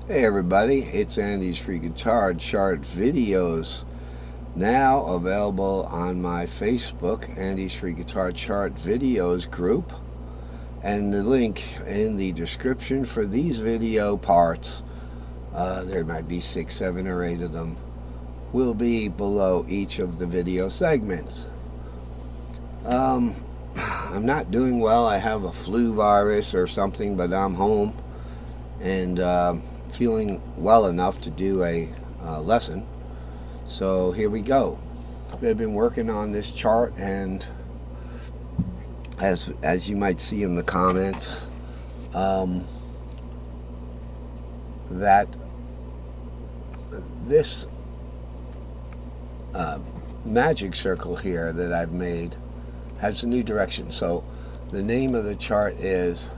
Hey everybody, it's Andy's Free Guitar Chart videos, now available on my Facebook, Andy's Free Guitar Chart videos group, and the link in the description for these video parts, there might be 6, 7, or 8 of them, will be below each of the video segments. I'm not doing well. I have a flu virus or something, but I'm home and feeling well enough to do a lesson. So here we go. I've been working on this chart, and as you might see in the comments, that this magic circle here that I've made has a new direction. So the name of the chart is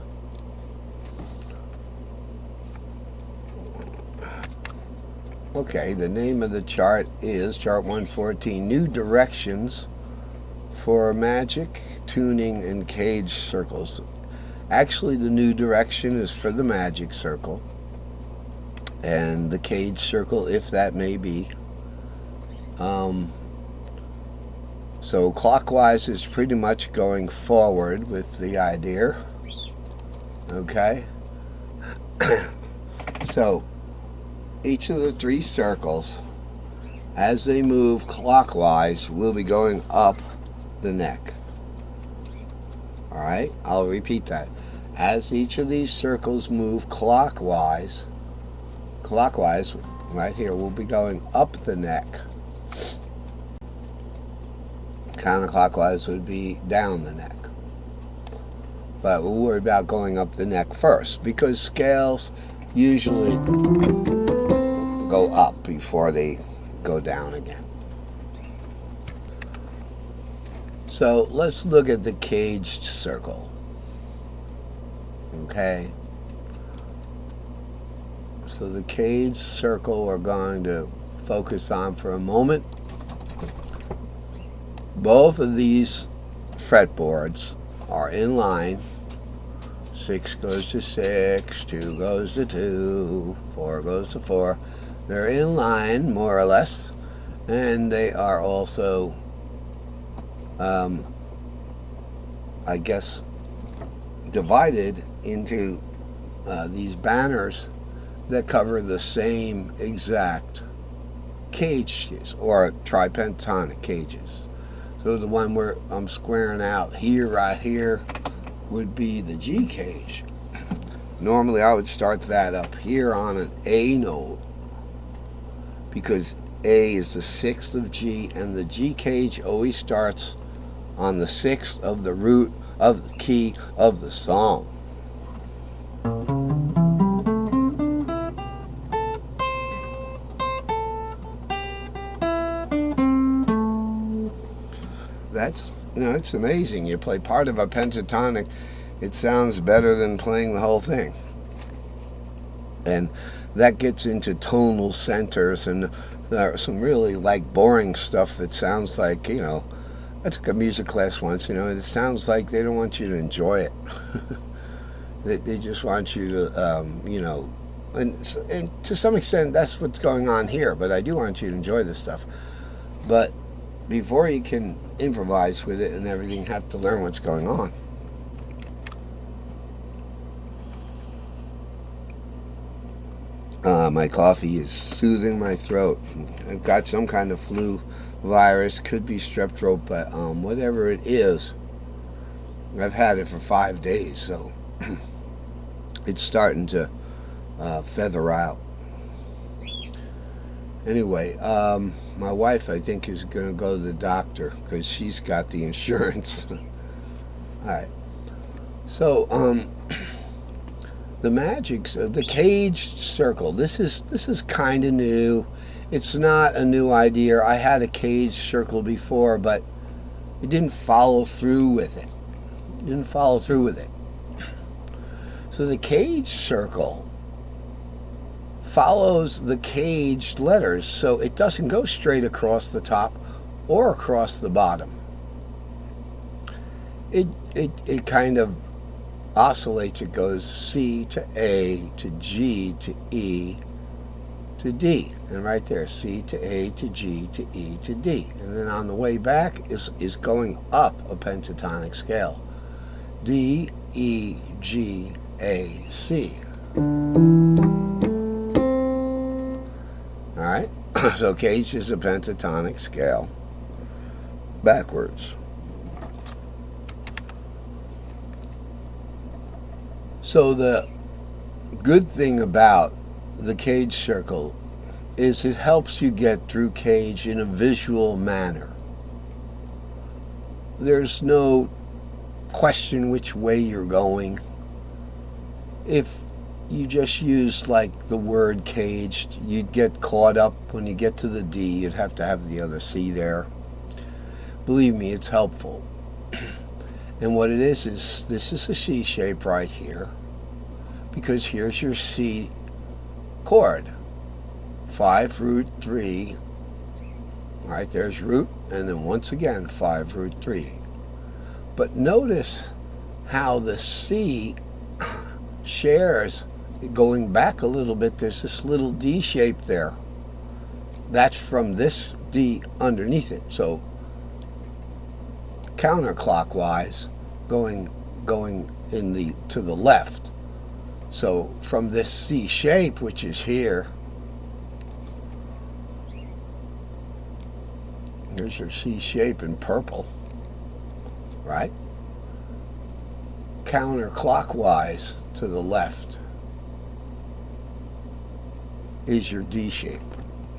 the name of the chart is Chart 114, New Directions for Magic, Tuning, and Cage Circles. Actually, the new direction is for the magic circle and the cage circle, if that may be. So clockwise is pretty much going forward with the idea. Okay. So each of the 3 circles, as they move clockwise, will be going up the neck. Alright, I'll repeat that. As each of these circles move clockwise, right here, will be going up the neck. Counterclockwise would be down the neck. But we'll worry about going up the neck first, because scales usually go up before they go down again. So let's look at the caged circle. Okay. So the caged circle we're going to focus on for a moment. Both of these fretboards are in line. 6 goes to 6, 2 goes to 2, 4 goes to 4. They're in line, more or less, and they are also, I guess, divided into these banners that cover the same exact cages, or tripentatonic cages. So the one where I'm squaring out here, right here, would be the G cage. Normally I would start that up here on an A note, because A is the 6th of G, and the G cage always starts on the 6th of the root of the key of the song. That's, it's amazing. You play part of a pentatonic, it sounds better than playing the whole thing. And that gets into tonal centers, and there are some really boring stuff that sounds like, I took a music class once, it sounds like they don't want you to enjoy it. They just want you to, and to some extent that's what's going on here, but I do want you to enjoy this stuff. But before you can improvise with it and everything, you have to learn what's going on. My coffee is soothing my throat. I've got some kind of flu virus, could be strep throat, but whatever it is, I've had it for 5 days, so it's starting to feather out. Anyway, my wife, I think, is going to go to the doctor because she's got the insurance. Alright, so the caged circle, this is kind of new. It's not a new idea. I had a caged circle before, but it didn't follow through with it. So the caged circle follows the caged letters, so it doesn't go straight across the top or across the bottom. It kind of oscillates. It goes C to A to G to E to D. And right there, C to A to G to E to D. And then on the way back is going up a pentatonic scale. D, E, G, A, C. Alright? So cage is a pentatonic scale backwards. So the good thing about the cage circle is it helps you get through cage in a visual manner. There's no question which way you're going. If you just used like the word caged, you'd get caught up when you get to the D. You'd have to have the other C there. Believe me, it's helpful. And what it is this is a C shape right here, because here's your C chord. 5 root 3. Right, there's root, and then once again 5 root 3. But notice how the C shares, going back a little bit, there's this little D shape there. That's from this D underneath it. So counterclockwise, going in the to the left. So from this C shape, which is here, here's your C shape in purple, right? Counterclockwise to the left is your D shape,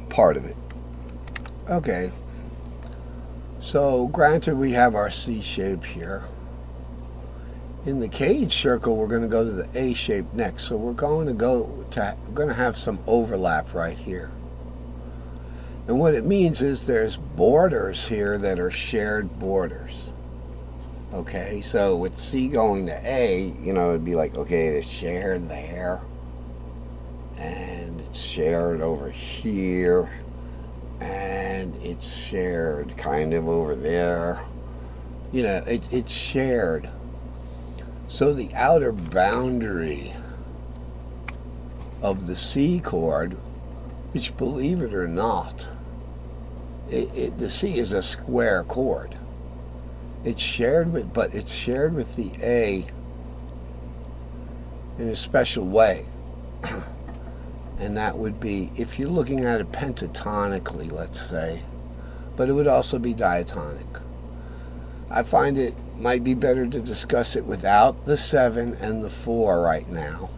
part of it. Okay, so granted we have our C shape here. In the cage circle, we're going to go to the A shape next. So we're going to have some overlap right here. And what it means is there's borders here that are shared borders. Okay, so with C going to A, you know, it'd be like, okay, it's shared there, and it's shared over here, and it's shared kind of over there. You know, it's shared. So the outer boundary of the C chord, which, believe it or not, the C is a square chord. It's shared with, but it's shared with the A in a special way. And that would be, if you're looking at it pentatonically, let's say, but it would also be diatonic. I find it might be better to discuss it without the 7 and the 4 right now.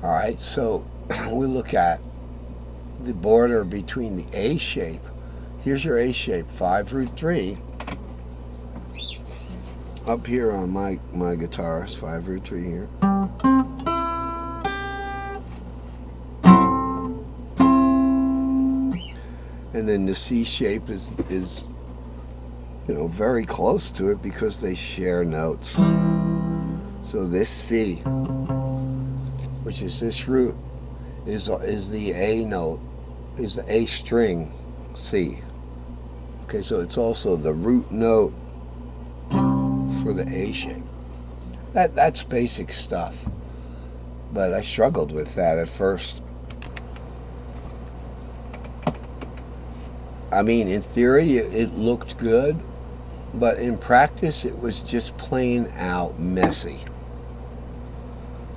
Alright, so we look at the border between the A shape. Here's your A shape, 5 root 3. Up here on my guitar is 5 root 3 here. And then the C shape is you know, very close to it because they share notes. So this C, which is this root, is the A note, is the A string C. Okay, so it's also the root note for the A shape. That's basic stuff, but I struggled with that at first. I mean, in theory it looked good, but in practice it was just plain out messy.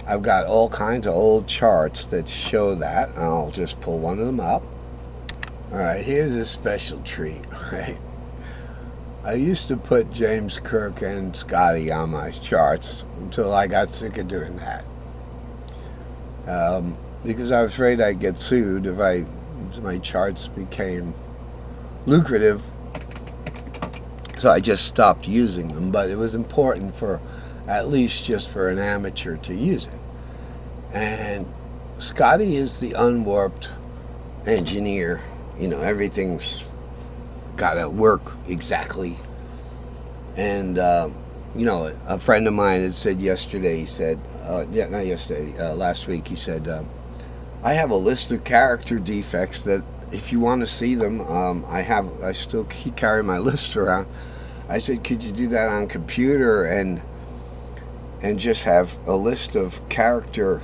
I've got all kinds of old charts that show that. I'll just pull one of them up. Alright, here's a special treat, right? I used to put James Kirk and Scotty on my charts until I got sick of doing that. Because I was afraid I'd get sued if my charts became lucrative. So I just stopped using them, but it was important for, at least just for an amateur, to use it. And Scotty is the unwarped engineer. You know, everything's got to work exactly. And you know, a friend of mine had said yesterday, he said, not yesterday, last week, he said, I have a list of character defects that if you want to see them, I still carry my list around. I said, could you do that on computer? And and just have a list of character